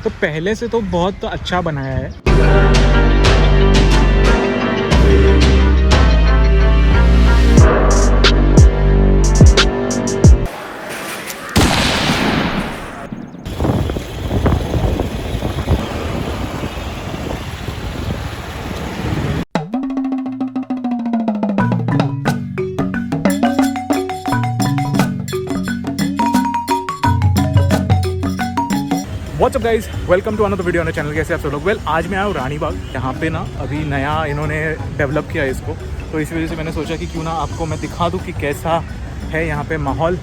तो पहले से तो बहुत अच्छा बनाया है। What's up guys, welcome to another video on the channel. कैसे आप सब लोग? वेल, आज मैं आया हूँ रानी बाग। यहाँ पे ना अभी नया इन्होंने डेवलप किया है इसको, तो इस वजह से मैंने सोचा कि क्यों ना आपको मैं दिखा दूँ कि कैसा है यहाँ पे माहौल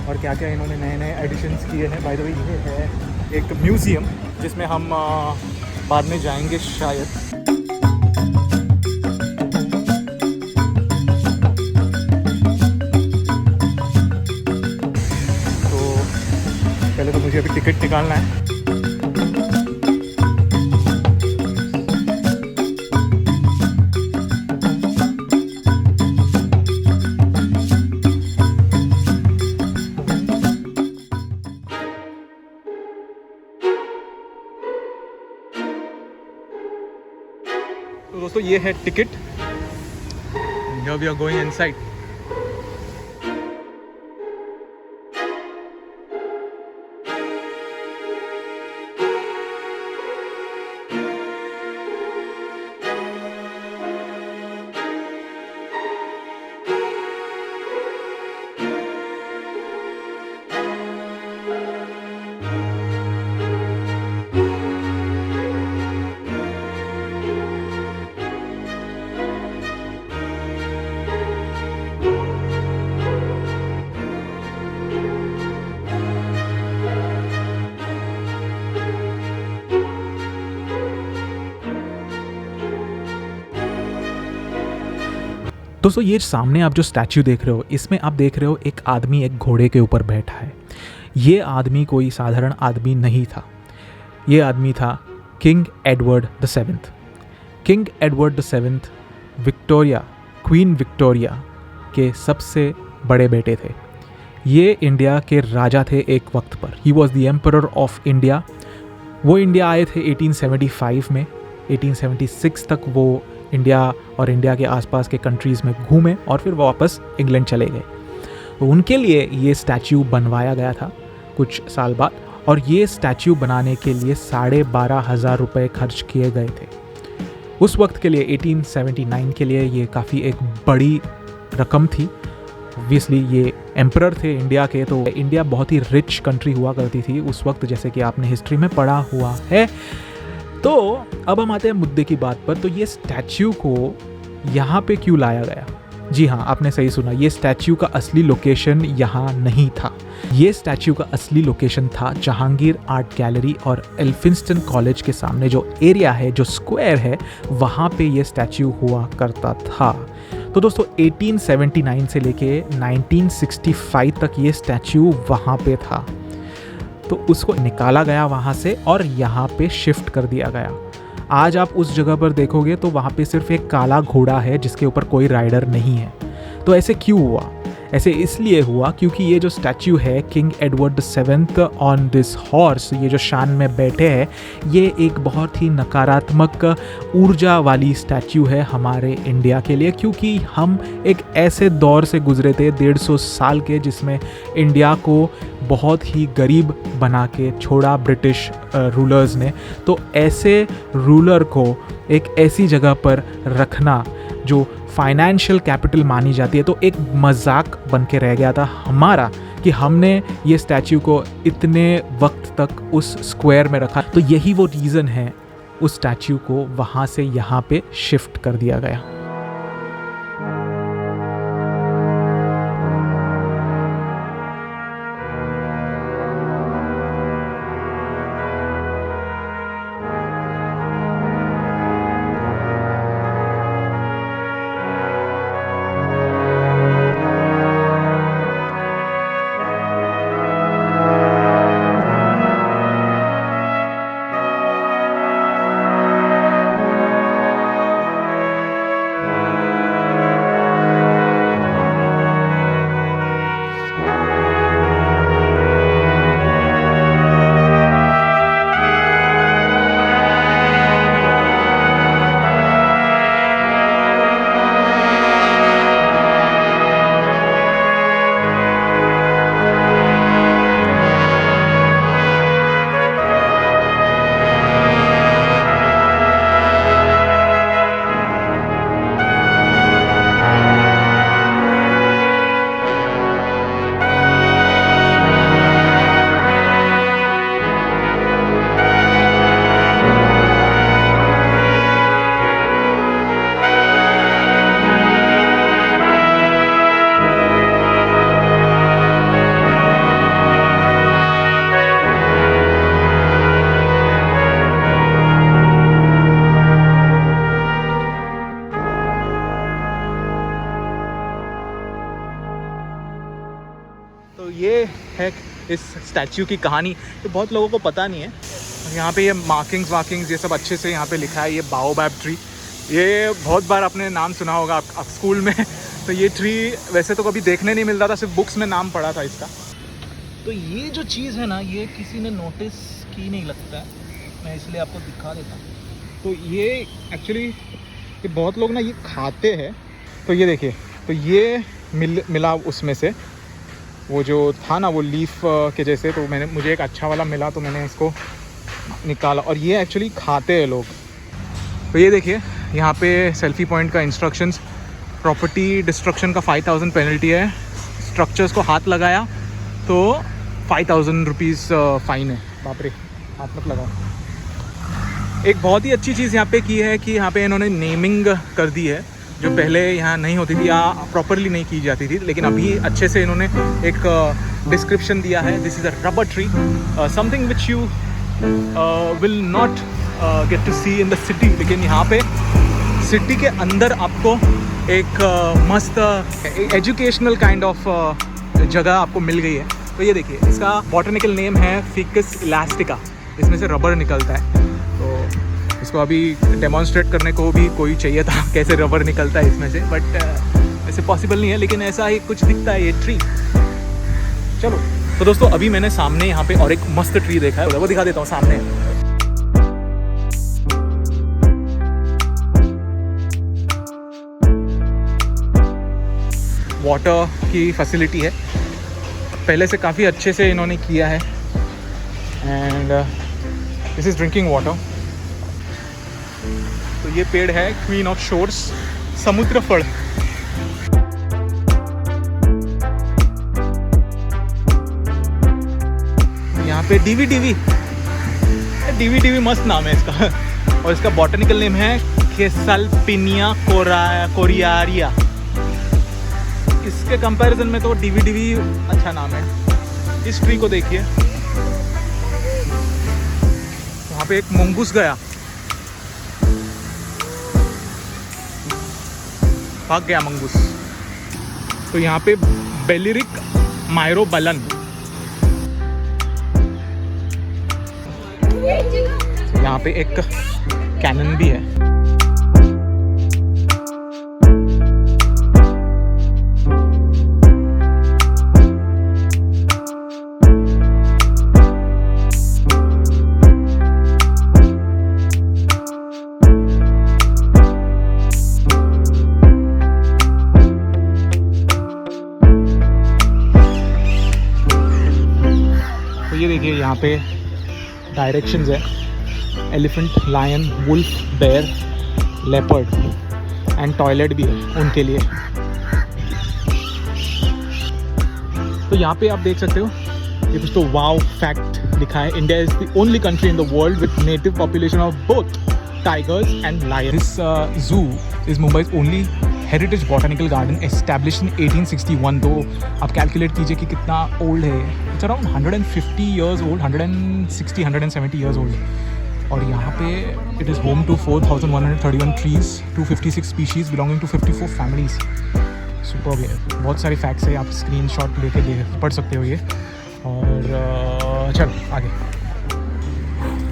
और क्या क्या इन्होंने नए नए एडिशंस किए हैं। बाय द वे, ये है एक म्यूज़ियम जिसमें हम बाद में जाएंगे शायद। तो पहले तो मुझे अभी टिकट निकालना है। तो दोस्तों, ये है ticket. Here we are going inside. दोस्तों, ये सामने आप जो स्टैच्यू देख रहे हो, इसमें आप देख रहे हो एक आदमी एक घोड़े के ऊपर बैठा है। ये आदमी कोई साधारण आदमी नहीं था। ये आदमी था king Edward the seventh. King Edward the seventh Victoria, queen Victoria के सबसे बड़े बेटे थे। ये इंडिया के राजा थे एक वक्त पर। He was the emperor of India. वो इंडिया आए थे 1875 में। 1876 तक वो इंडिया और इंडिया के आसपास के कंट्रीज़ में घूमे और फिर वापस इंग्लैंड चले गए। तो उनके लिए ये स्टैच्यू बनवाया गया था कुछ साल बाद, और ये स्टैच्यू बनाने के लिए 12,500 रुपये खर्च किए गए थे। उस वक्त के लिए 1879 के लिए ये काफ़ी एक बड़ी रकम थी। ऑब्वियसली ये एम्परर थे इंडिया के, तो इंडिया बहुत ही रिच कंट्री हुआ करती थी उस वक्त, जैसे कि आपने हिस्ट्री में पढ़ा हुआ है। तो अब हम आते हैं मुद्दे की बात पर। तो ये स्टैच्यू को यहाँ पे क्यों लाया गया? जी हाँ, आपने सही सुना। ये स्टैच्यू का असली लोकेशन यहाँ नहीं था। ये स्टैच्यू का असली लोकेशन था जहांगीर आर्ट गैलरी और एल्फिंस्टन कॉलेज के सामने जो एरिया है, जो स्क्वायर है, वहाँ पे ये स्टैच्यू हुआ करता था। तो दोस्तों, 1879 से लेके 1965 तक ये स्टैच्यू वहाँ पे था। तो उसको निकाला गया वहाँ से और यहाँ पे शिफ्ट कर दिया गया। आज आप उस जगह पर देखोगे तो वहाँ पे सिर्फ एक काला घोड़ा है जिसके ऊपर कोई राइडर नहीं है। तो ऐसे क्यों हुआ? ऐसे इसलिए हुआ क्योंकि ये जो स्टैच्यू है king Edward the seventh on this horse, ये जो शान में बैठे हैं, ये एक बहुत ही नकारात्मक ऊर्जा वाली स्टैच्यू है हमारे इंडिया के लिए, क्योंकि हम एक ऐसे दौर से गुजरे थे 150 साल के, जिसमें इंडिया को बहुत ही गरीब बना के छोड़ा ब्रिटिश रूलर्स ने। तो ऐसे रूलर को एक ऐसी जगह पर रखना जो फाइनेंशियल कैपिटल मानी जाती है, तो एक मजाक बन के रह गया था हमारा कि हमने ये स्टैच्यू को इतने वक्त तक उस स्क्वायर में रखा। तो यही वो रीज़न है उस स्टैच्यू को वहाँ से यहाँ पे शिफ्ट कर दिया गया। ये है इस स्टैच्यू की कहानी, तो बहुत लोगों को पता नहीं है। यहाँ पे ये मार्किंग्स ये सब अच्छे से यहाँ पे लिखा है। ये बाओबैब ट्री, ये बहुत बार आपने नाम सुना होगा आप स्कूल में। तो ये ट्री वैसे तो कभी देखने नहीं मिलता था, सिर्फ बुक्स में नाम पढ़ा था इसका। तो ये जो चीज़ है ना, ये किसी ने नोटिस की नहीं लगता है, मैं इसलिए आपको दिखा देता हूँ। तो ये एक्चुअली ये बहुत लोग ना ये खाते हैं। तो ये देखिए, तो ये मिला उसमें से, वो जो था ना वो लीफ के जैसे, तो मुझे एक अच्छा वाला मिला तो मैंने इसको निकाला, और ये एक्चुअली खाते हैं लोग। तो ये देखिए यहाँ पे सेल्फी पॉइंट का इंस्ट्रक्शंस, प्रॉपर्टी डिस्ट्रक्शन का 5000 पेनल्टी है, स्ट्रक्चर्स को हाथ लगाया तो 5000 रुपीज़ फ़ाइन है। बाप रे, हाथ मत लगाओ। एक बहुत ही अच्छी चीज़ यहाँ पे की है कि यहाँ पे इन्होंने नेमिंग कर दी है, जो पहले यहाँ नहीं होती थी या प्रॉपरली नहीं की जाती थी, लेकिन अभी अच्छे से इन्होंने एक डिस्क्रिप्शन दिया है। This is a rubber tree, something which you will not get to see in the city, लेकिन यहाँ पे सिटी के अंदर आपको एक मस्त एजुकेशनल काइंड ऑफ जगह आपको मिल गई है। तो ये देखिए, इसका बॉटनिकल नेम है फिकस इलास्टिका, इसमें से रबर निकलता है। तो इसको अभी डेमोन्स्ट्रेट करने को भी कोई चाहिए था कैसे रबर निकलता है इसमें से, बट ऐसे पॉसिबल नहीं है, लेकिन ऐसा ही कुछ दिखता है ये ट्री। चलो, तो दोस्तों अभी मैंने सामने यहाँ पे और एक मस्त ट्री देखा है, वो दिखा देता हूँ सामने। वाटर की फैसिलिटी है, पहले से काफ़ी अच्छे से इन्होंने किया है। And this is drinking water. तो ये पेड़ है क्वीन ऑफ शोर्स, समुद्र फल। यहाँ पे डीवी मस्त नाम है इसका। और इसका बॉटनिकल नेम है केसाल्पिनिया कोरियारिया। इसके कंपैरिजन में तो डीवी अच्छा नाम है। इस ट्री को देखिए, वहाँ पे एक मंगूस गया, भाग गया मंगूस। तो यहाँ पे बेलिरिक मायरोबलन, यहाँ पे एक कैनन भी है। ये देखिए यहाँ पे डायरेक्शंस है, elephant, lion, wolf, bear, leopard and toilet भी है उनके लिए। तो यहाँ पे आप देख सकते हो, ये कुछ तो वाव फैक्ट लिखा है, India is the only country in the world with native population of both tigers and lion. This zoo is Mumbai's only heritage botanical garden established in 1861। तो आप कैलकुलेट कीजिए कि कितना ओल्ड है। It's around 150 years old, 160 170 years old. और यहाँ पे it is home to 4131 trees, 256 species belonging to 54 families. Super है, बहुत सारे फैक्ट्स है, आप स्क्रीनशॉट लेके पढ़ सकते हो ये। और चलो आगे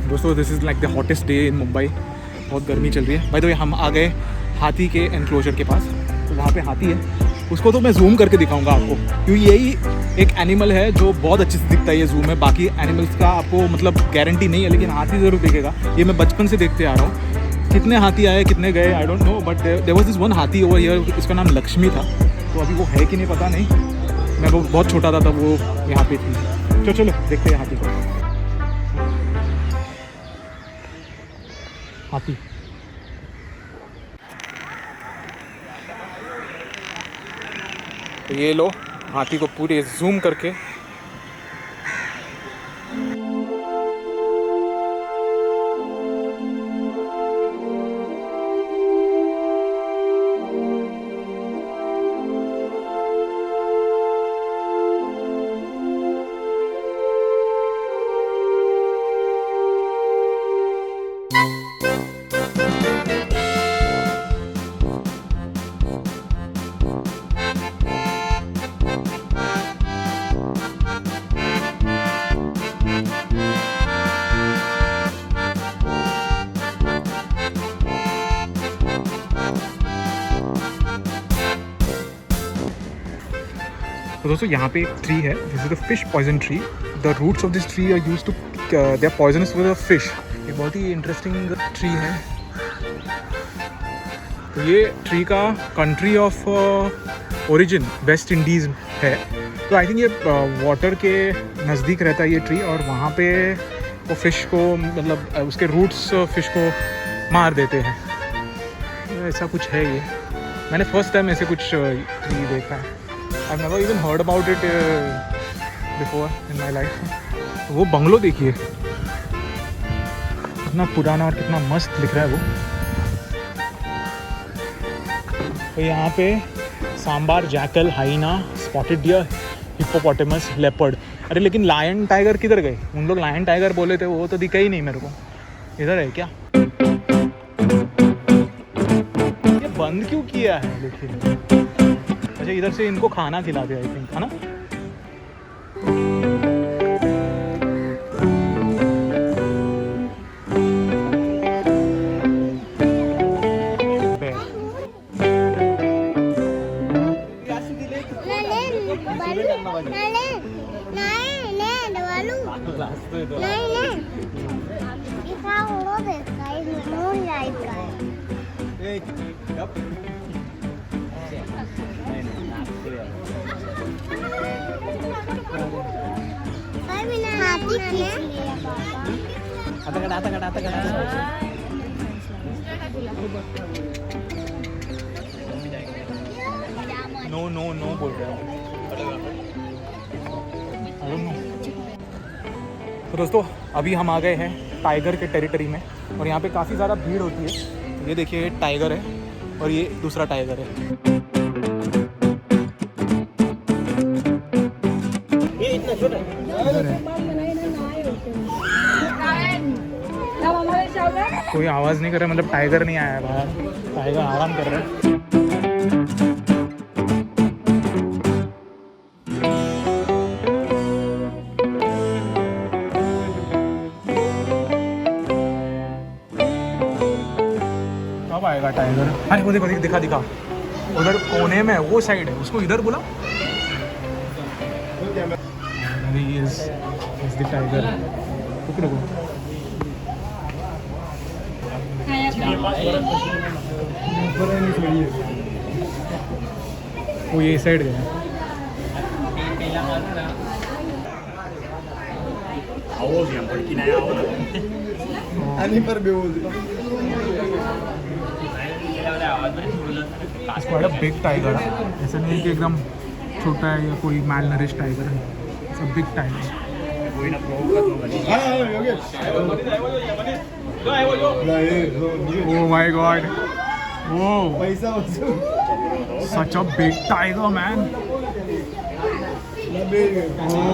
दोस्तों, this is like the hottest day in Mumbai, बहुत गर्मी चल रही है। बाय द वे हम आ गए हाथी के एनक्लोजर के पास। तो वहाँ पे हाथी है, उसको तो मैं जूम करके दिखाऊंगा आपको, क्योंकि यही एक एनिमल है जो बहुत अच्छे से दिखता है ये जूम में। बाकी एनिमल्स का आपको मतलब गारंटी नहीं है, लेकिन हाथी ज़रूर दिखेगा। ये मैं बचपन से देखते आ रहा हूँ। कितने हाथी आए कितने गए I don't know, but there was this one हाथी ओवर हियर, इसका नाम लक्ष्मी था। तो अभी वो है कि नहीं पता नहीं, मैं वो बहुत छोटा था तब वो यहाँ पे थी। चलो देखते हैं हाथी को। हाथी तो ये लो, हाथी को पूरे जूम करके तो दोस्तों यहाँ पे एक ट्री है, this is the fish poison tree. The roots of this tree are used to they are poisonous with the fish. ये बहुत ही इंटरेस्टिंग ट्री है। तो ये ट्री का country of origin West Indies है। तो आई थिंक ये वाटर के नज़दीक रहता है ये ट्री, और वहाँ पे वो फ़िश को मतलब उसके रूट्स फ़िश को मार देते हैं। ऐसा कुछ है ये। मैंने फर्स्ट टाइम ऐसे कुछ ट्री देखा है। I never even heard about it before in my life. वो बंगलो देखिए कितना पुराना और कितना मस्त दिख रहा है वो। तो यहाँ पे sambar, jackal, hyena, spotted deer, hippopotamus, leopard. अरे लेकिन लायन टाइगर किधर गए? उन लोग लायन टाइगर बोले थे, वो तो दिखा ही नहीं मेरे को। इधर है क्या? ये बंद क्यों किया है लेकिन? अच्छा, इधर से इनको खाना खिलाते हैं आई थिंक, है ना? नो नो नो बोल रहे हैं। I don't know। तो दोस्तों अभी हम आ गए हैं टाइगर के टेरिटरी में, और यहाँ पे काफ़ी ज़्यादा भीड़ होती है। ये देखिए, ये टाइगर है और ये दूसरा टाइगर है। ये इतना छोटा है। कोई आवाज़ नहीं कर रहा, मतलब टाइगर नहीं आया है बाहर। टाइगर आराम कर रहा है। कब आएगा टाइगर? अरे वो देखो, दिखा दिखा उधर कोने में, वो साइड है, उसको इधर बुला। The tiger. रुको रुको, वो ये साइड गया। बिग टाइगर है, ऐसा नहीं है कि एकदम छोटा है या कोई मैल नरिश टाइगर है। It's a big tiger. Oh my god! Whoa! Such a big tiger, man! Oh.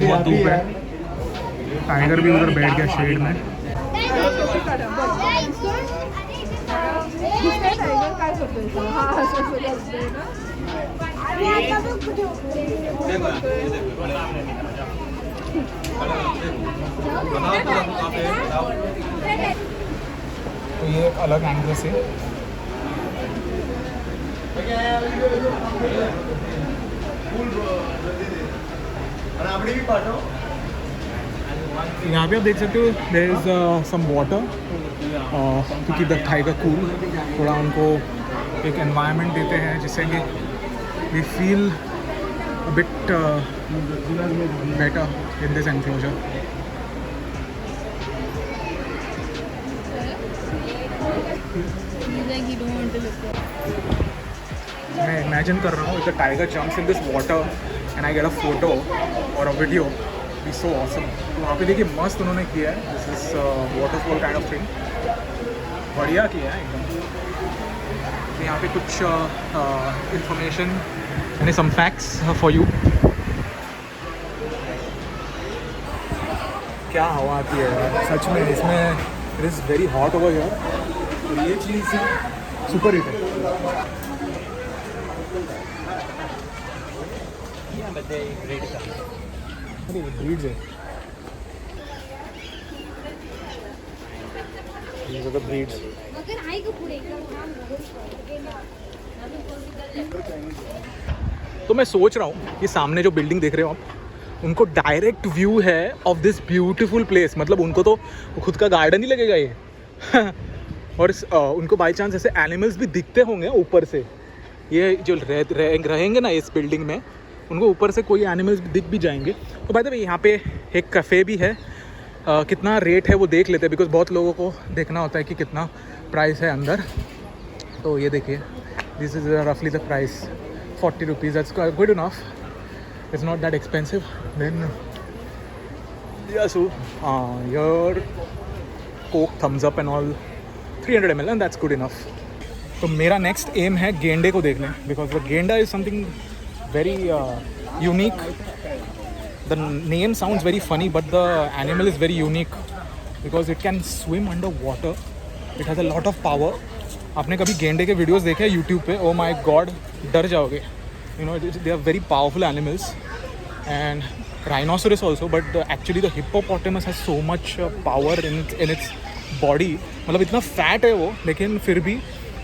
बहुत धूप है। टाइगर भी उधर बैठ गया शेड में। तो ये एक अलग एंगल से यहाँ पे आप देख सकते हो there is some water to keep the tiger cool. थोड़ा उनको एक एनवायरनमेंट देते हैं जिससे कि we feel a bit better in this enclosure. मैं इमेजिन कर रहा हूँ if the tiger jumps in this water and I get a photo और a video be so awesome. तो वहाँ पे देखिए मस्त उन्होंने किया है, this is waterfall kind of thing, बढ़िया किया है एकदम। तो यहाँ पे कुछ इंफॉर्मेशन यानी सम फैक्ट्स फॉर यू। क्या हवा आती है यार सच में, इसमें it is very hot over here और ये चीज़ सुपर हिट है। अरे ब्रीड्स है, these are the breeds. तो मैं सोच रहा हूँ कि सामने जो बिल्डिंग देख रहे हो आप, उनको डायरेक्ट व्यू है ऑफ दिस ब्यूटीफुल प्लेस। मतलब उनको तो खुद का गार्डन ही लगेगा ये और उनको बाई चांस ऐसे एनिमल्स भी दिखते होंगे ऊपर से। ये जो रहेंगे ना इस बिल्डिंग में, उनको ऊपर से कोई एनिमल्स दिख भी जाएंगे। तो बाय द वे यहाँ पे एक कैफ़े भी है। कितना रेट है वो देख लेते हैं, बिकॉज बहुत लोगों को देखना होता है कि कितना प्राइस है अंदर। तो ये देखिए, दिस इज़ रफली the price 40 rupees. That's good enough, it's not that expensive. Then your Coke Thums Up and all 300 ml and that's good enough. तो मेरा नेक्स्ट एम है गेंडे को देखना, बिकॉज द गेंडा is something very unique. The name sounds very funny, but the animal is very unique because it can swim under water. It has a lot of power. आपने कभी गेंडे के videos देखे हैं यूट्यूब पे? Oh my God, डर जाओगे। You know, they are very powerful animals, and rhinoceros also. But actually, the hippopotamus has so much power in its body. मतलब इतना फैट है वो, लेकिन फिर भी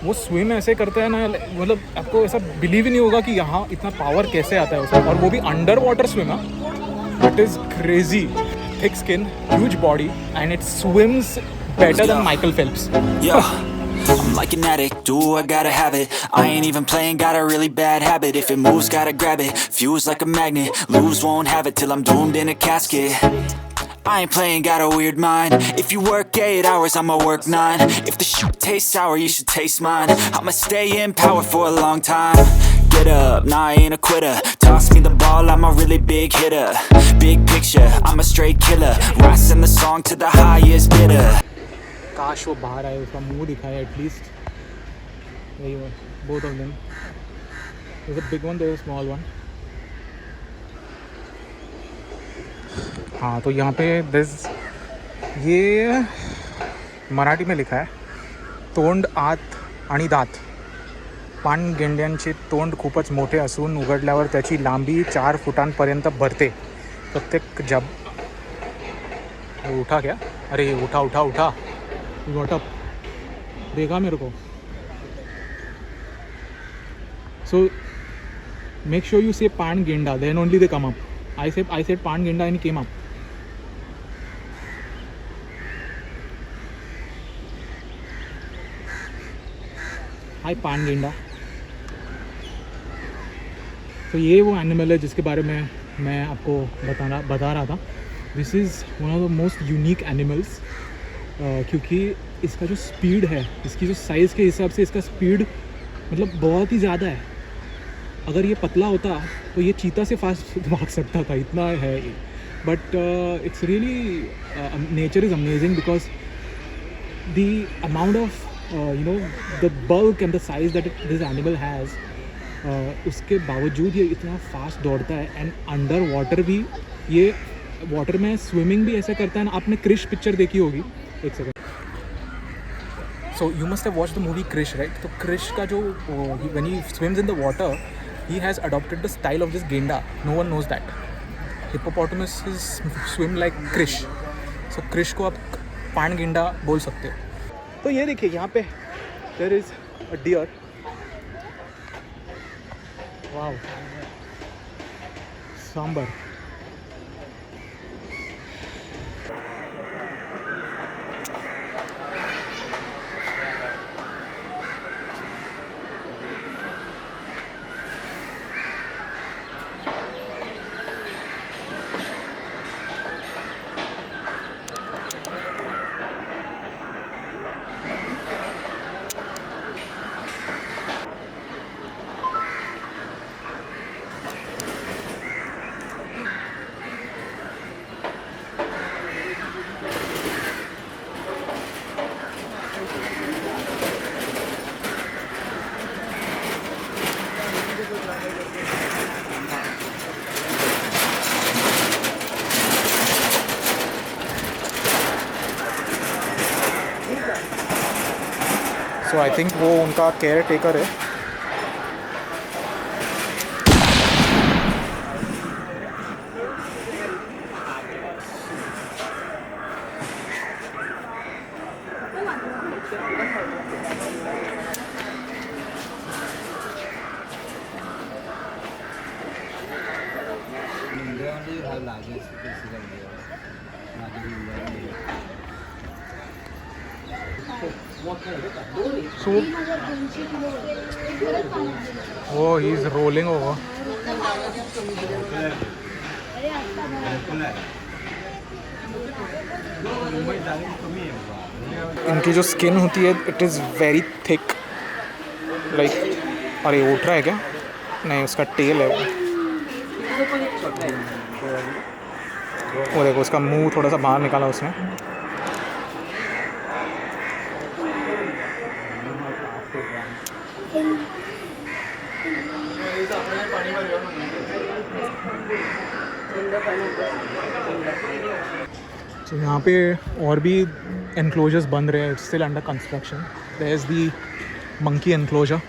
वो स्विम ऐसे करता है ना, मतलब आपको ऐसा बिलीव ही नहीं होगा कि यहाँ इतना पावर कैसे आता है उसे। और वो भी अंडर वाटर स्विम है। It is crazy, thick skin, huge body, and it swims better than Michael Phelps. I'm like an addict, do I gotta have it. I ain't even playing, got a really bad habit. If it moves, gotta grab it, fuse like a magnet. Lose, won't have it till I'm doomed in a casket. I ain't playing, got a weird mind. If you work 8 hours, I'ma work 9. If the shit tastes sour, you should taste mine. I'ma stay in power for a long time. Get up, nah, I ain't a quitter. Toss me the ball, I'm a really big hitter. Big picture, I'm a straight killer. Rising the song to the highest bidder. काश वो बाहर आए, उसका मुंह दिखाए at least. Both of them, there's a big one, there's a small one. हाँ, तो यहाँ पे ये मराठी में लिखा है, तोंड आत आणि दात. पानगेंड्यांचे तोंड खूपच मोठे असून उघडल्यावर त्याची लांबी 4 फुटांपर्यंत भरते. प्रत्येक उठा क्या? अरे उठा उठा उठा, गॉट अप, देखा मेरे को. So make sure you say Pangenda, then only they come up. I said Pangenda and he came up. Hi Pangenda. तो ये वो एनिमल है जिसके बारे में मैं आपको बता रहा था. This is one of the most unique animals, क्योंकि इसका जो स्पीड है, इसकी जो साइज़ के हिसाब से इसका स्पीड मतलब बहुत ही ज़्यादा है. अगर ये पतला होता तो ये चीता से फास्ट भाग सकता था, इतना है. But it's really nature is amazing because the amount of the bulk and the size that this animal has, उसके बावजूद ये इतना फास्ट दौड़ता है. एंड अंडर वाटर भी ये वाटर में स्विमिंग भी ऐसे करता है ना. आपने क्रिश पिक्चर देखी होगी. एक second. So you must have watched the movie Krrish, right? तो क्रिश का जो when he swims in the water, he has adopted the style of this गेंडा. No one knows that. Hippopotamus swim like Krrish. So Krrish को आप पान गेंडा बोल सकते हो. तो ये देखिए यहाँ पे there is a deer. Wow. Sambar. So I think वो उनका केयर टेकर है. India only have largest physical layer. So, oh, he's rolling over. इनकी जो स्किन होती है it is very thick. Like, अरे उठ रहा है क्या? नहीं, उसका टेल है वो देखो, उसका मुंह थोड़ा सा बाहर निकाला उसने. तो यहाँ पे और भी एनक्लोजर्स बन रहे हैं. It's still under construction. There is the monkey enclosure.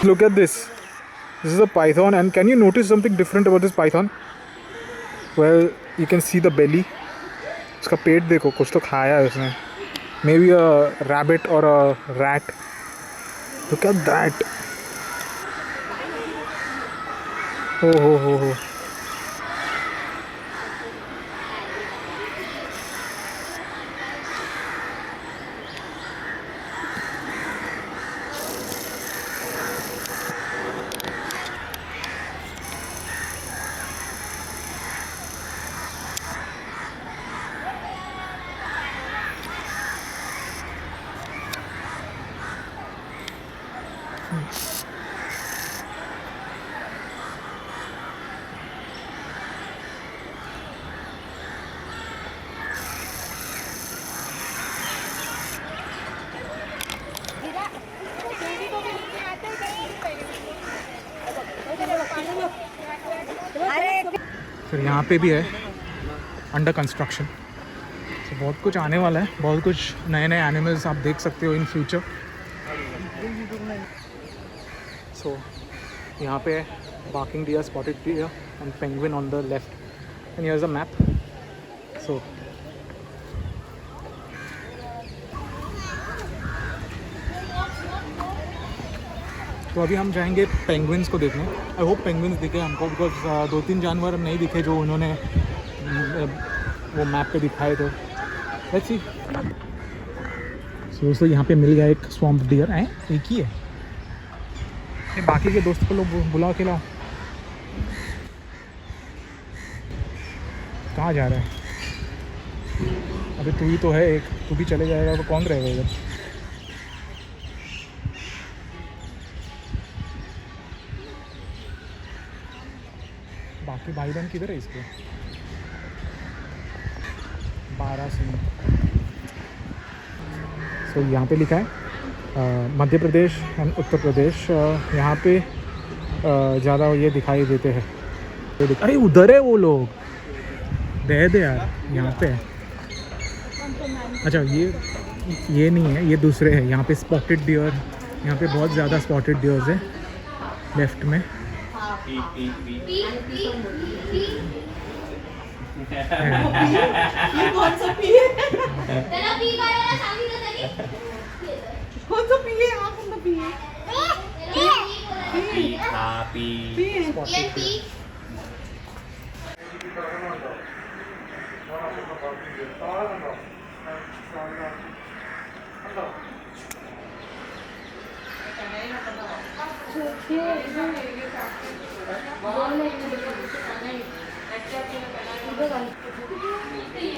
Look at this. This is a python, and can you notice something different about this python? Well, you can see the belly. इसका पेट देखो, कुछ तो खाया है उसने. Maybe a rabbit or a rat. Look at that. Oh. फिर यहाँ पे भी है अंडर कंस्ट्रक्शन. तो बहुत कुछ आने वाला है. बहुत कुछ नए नए एनिमल्स आप देख सकते हो इन फ्यूचर. सो यहाँ पे barking deer, spotted deer and penguin on the left, and here's a map. So तो अभी हम जाएंगे पेंगुइन्स को देखने। आई होप पेंगुइन्स दिखे हमको, बिकॉज 2-3 जानवर नहीं दिखे जो उन्होंने वो मैप पे दिखाए थे। Let's see. दोस्तों यहाँ पे मिल गया एक स्वैम्प डियर है, एक ही है। बाकी के दोस्त को लोग बुलाओ के लाओ। कहाँ जा रहा है? अभी तू ही तो है एक, तू भी चले जाएगा तो कौन रहेगा इधर? बाकी भाई बहन किधर है इसके? 12 सिंह। तो यहाँ पे लिखा है मध्य प्रदेश एंड उत्तर प्रदेश। यहाँ पे ज़्यादा ये दिखाई देते हैं। अरे उधर है वो लोग, दे दे यार, यहाँ पे है। अच्छा ये नहीं है, ये दूसरे हैं। यहाँ पे स्पॉटेड डियर, यहाँ पे बहुत ज़्यादा स्पॉटेड डियर्स है लेफ्ट में।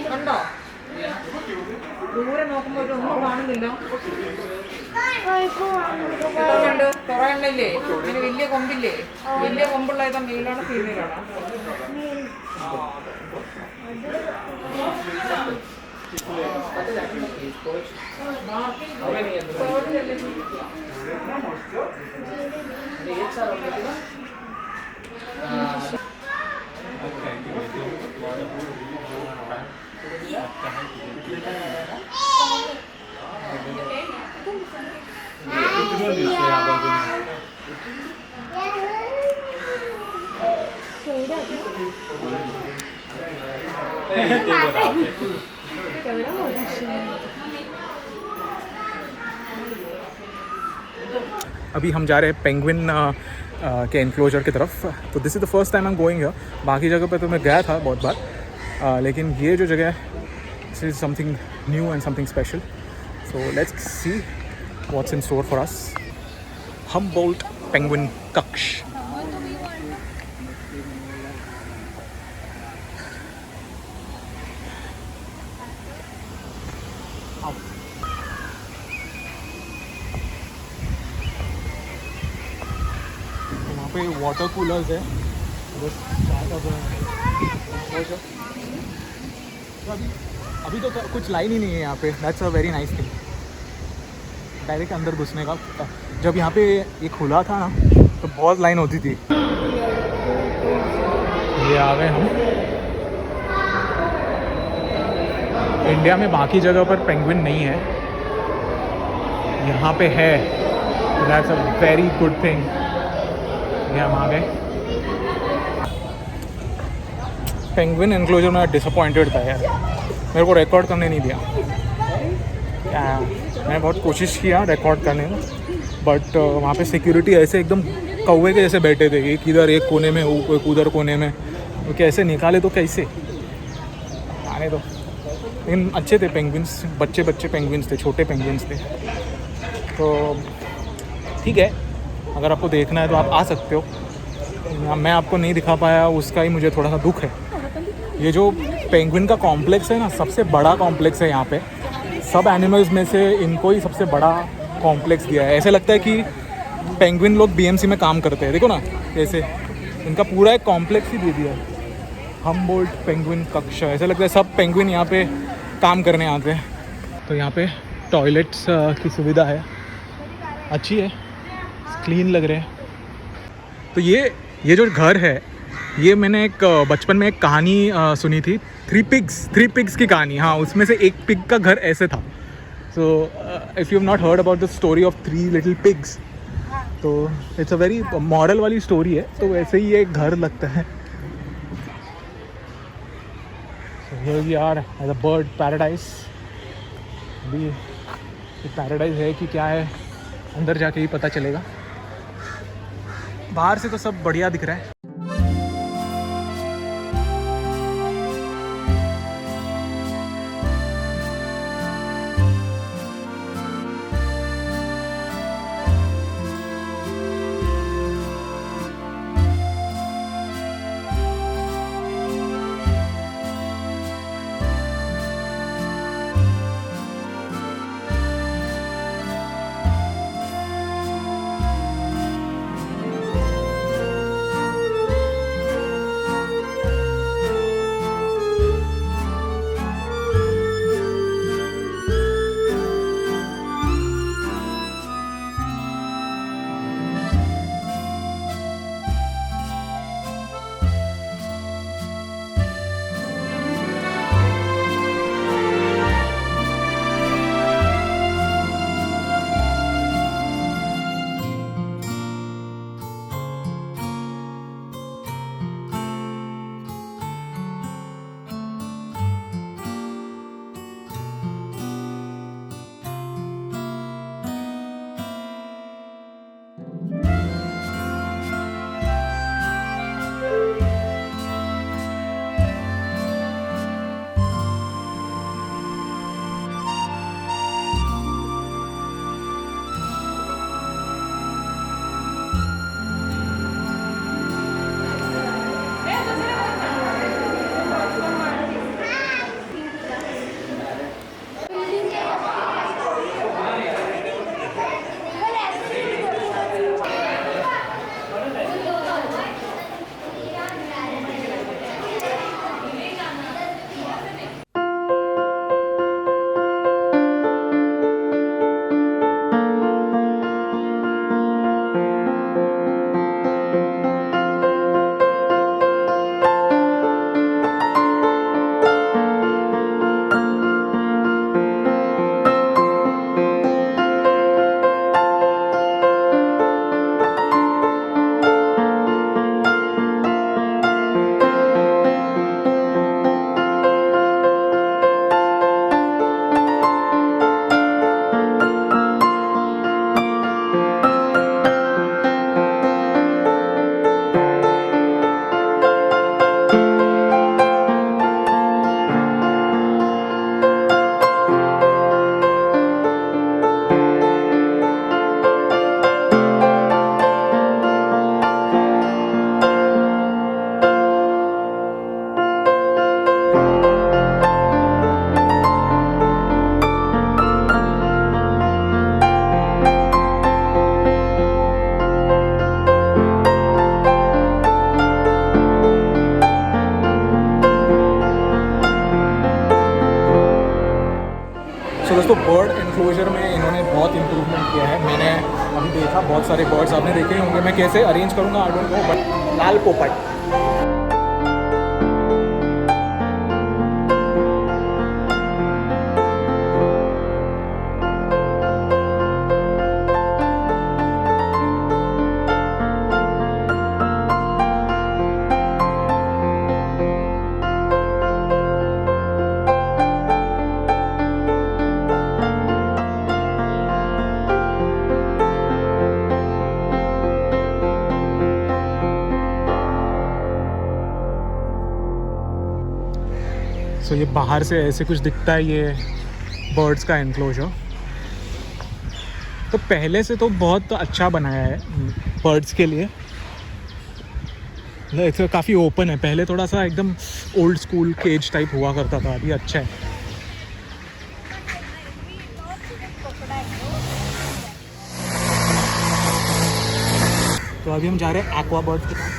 കണ്ടോ ദൂരെ നോക്കുമ്പോ ഒന്നും കാണുന്നില്ല. കണ്ട് കുറെ എണ്ണയില്ലേ, ഇതിന് വലിയ കൊമ്പില്ലേ? വലിയ കൊമ്പുള്ള ഏതാ, മെയിലാണോ ഫീമെയിലാണോ? अभी हम जा रहे हैं पेंगुइन के एनक्लोजर की तरफ। तो this is the first time I am going here. बाकी जगह पे तो मैं गया था बहुत बार, लेकिन ये जो जगह है this is something new and something special. So let's see what's in store for us. Humboldt penguin कक्ष। वहाँ पे वाटर कूलर्स है। अभी तो कुछ लाइन ही नहीं है यहाँ पे। That's a very nice thing, direct अंदर घुसने का। जब यहाँ पे ये खुला था ना तो बहुत लाइन होती थी। ये आ गए हम। इंडिया में बाकी जगह पर पेंगुइन नहीं है, यहाँ पे है। That's a very good thing. ये हम आ गए। पेंगुइन एनक्लोजर में डिसअपॉइंटेड था यार, मेरे को रिकॉर्ड करने नहीं दिया। मैंने बहुत कोशिश किया रिकॉर्ड करने में, बट वहाँ पे सिक्योरिटी ऐसे एकदम कौवे के जैसे बैठे थे, एक इधर एक कोने में, एक उधर कोने में। तो कैसे निकाले तो कैसे आने दो। लेकिन अच्छे थे पेंगुइन्स, बच्चे पेंगुइन्स थे, छोटे पेंगुइन्स थे। तो ठीक है, अगर आपको देखना है तो आप आ सकते हो। मैं आपको नहीं दिखा पाया, उसका ही मुझे थोड़ा सा दुख है। ये जो पेंगुइन का कॉम्प्लेक्स है ना, सबसे बड़ा कॉम्प्लेक्स है यहाँ पे। सब एनिमल्स में से इनको ही सबसे बड़ा कॉम्प्लेक्स दिया है। ऐसे लगता है कि पेंगुइन लोग बीएमसी में काम करते हैं, देखो ना ऐसे। इनका पूरा एक कॉम्प्लेक्स ही दे दिया है, हम्बोल्ट पेंगुइन कक्ष। ऐसे लगता है सब पेंगुइन यहाँ पे काम करने आते हैं। तो यहाँ पे टॉयलेट्स की सुविधा है, अच्छी है, क्लीन लग रहे हैं। तो ये जो घर है, ये मैंने एक बचपन में एक कहानी सुनी थी, थ्री पिग्स की कहानी। हाँ, उसमें से एक पिग का घर ऐसे था। So if you have not heard about the story of 3 little pigs, तो इट्स अ वेरी मॉरल वाली स्टोरी है। तो वैसे ही ये एक घर लगता है। So here we are at the bird paradise. अभी ये पैराडाइज है कि क्या है, अंदर जाके ही पता चलेगा। बाहर से तो सब बढ़िया दिख रहा है। दोस्तों बर्ड एनक्लोजर में इन्होंने बहुत इम्प्रूवमेंट किया है। मैंने अभी देखा बहुत सारे बर्ड्स आपने देखे होंगे, मैं कैसे अरेंज करूँगा आई डोंट नो, बट लाल पोपट सो ये बाहर से ऐसे कुछ दिखता है ये बर्ड्स का एनक्लोजर। तो पहले से तो बहुत अच्छा बनाया है बर्ड्स के लिए, मतलब काफ़ी ओपन है। पहले थोड़ा सा एकदम ओल्ड स्कूल केज टाइप हुआ करता था, अभी अच्छा है। तो अभी हम जा रहे हैं एक्वा बर्ड्स के पास।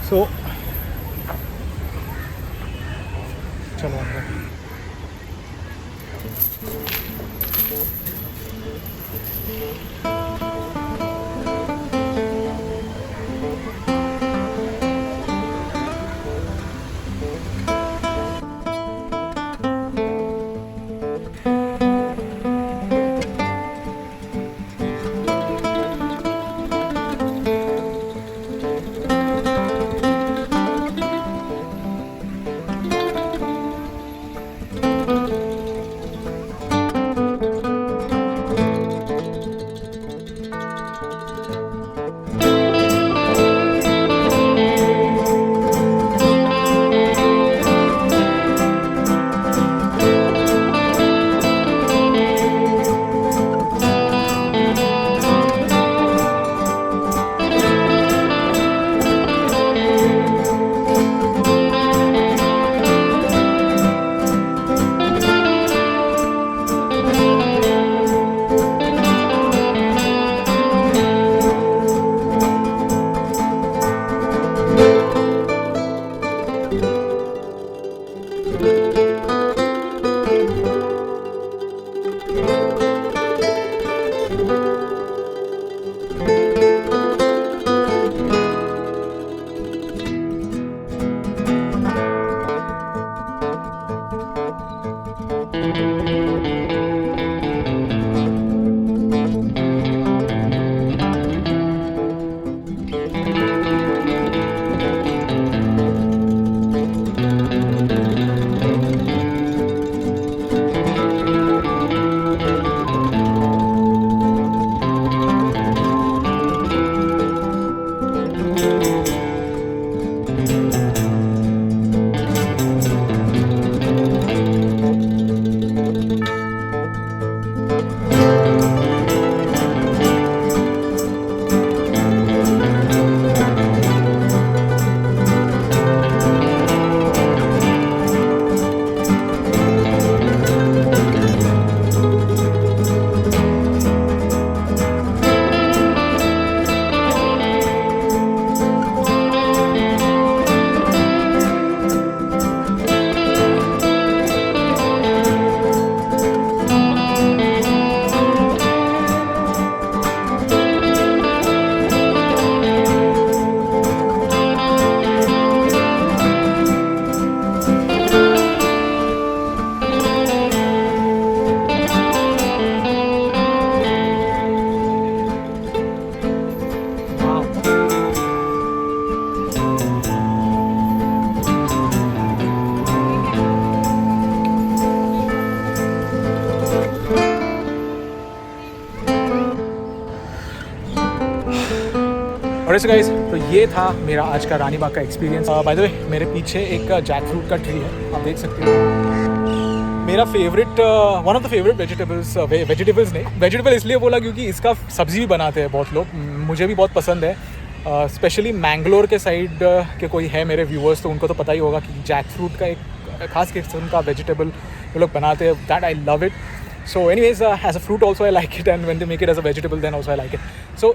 सो चलो अंदर। और ऐसे गाइस, तो ये था मेरा आज का रानी बाग का एक्सपीरियंस। बाय द वे, मेरे पीछे एक जैक फ्रूट का ट्री है, आप देख सकते हो। मेरा favourite, one of the favourite vegetables नहीं, वेजिटेबल इसलिए बोला क्योंकि इसका सब्ज़ी भी बनाते हैं बहुत लोग, मुझे भी बहुत पसंद है। स्पेशली मैंगलोर के साइड के कोई है मेरे व्यूअर्स, तो उनको तो पता ही होगा कि जैक फ्रूट का एक खास किस्म का वेजिटेबल वो लोग बनाते हैं, that I love it. So anyways, as a fruit also I like it, and when they make it as a vegetable then also I like it. So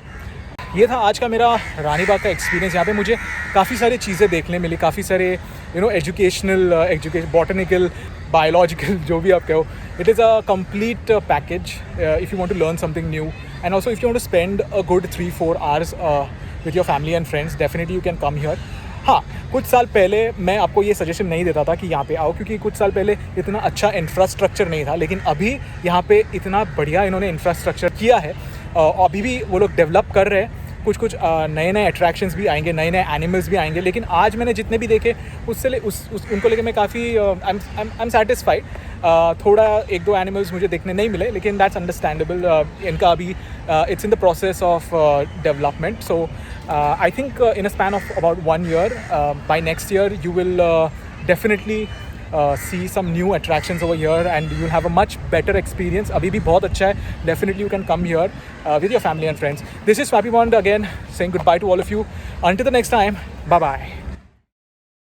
ये था आज का मेरा रानी बाग का एक्सपीरियंस। यहाँ पे मुझे काफ़ी सारी चीज़ें देखने मिली, काफ़ी सारे एजुकेशन, बॉटनिकल, बायोलॉजिकल, जो भी आप कहो। It is a complete package if you want to learn something new, and also if you want to spend a good 3-4 hours with your family and friends, definitely you can come here. हाँ, कुछ साल पहले मैं आपको ये suggestion नहीं देता था कि यहाँ पे आओ, क्योंकि कुछ साल पहले इतना अच्छा इंफ्रास्ट्रक्चर नहीं था, लेकिन अभी यहाँ पे इतना बढ़िया इन्होंने इंफ्रास्ट्रक्चर किया है। अभी भी वो लोग डेवलप कर रहे हैं, कुछ नए नए अट्रैक्शंस भी आएंगे, नए नए एनिमल्स भी आएंगे। लेकिन आज मैंने जितने भी देखे उससे उनको लेके मैं काफ़ी आई एम सेटिस्फाइड। थोड़ा 1-2 एनिमल्स मुझे देखने नहीं मिले, लेकिन दैट्स अंडरस्टैंडेबल। इनका अभी it's in the process of development. So I think in a span of about 1 year, बाय next year you will definitely see some new attractions over here, and you'll have a much better experience. अभी भी बहुत अच्छा है, definitely you can come here with your family and friends. This is Swappy Bond again saying goodbye to all of you. Until the next time, bye bye.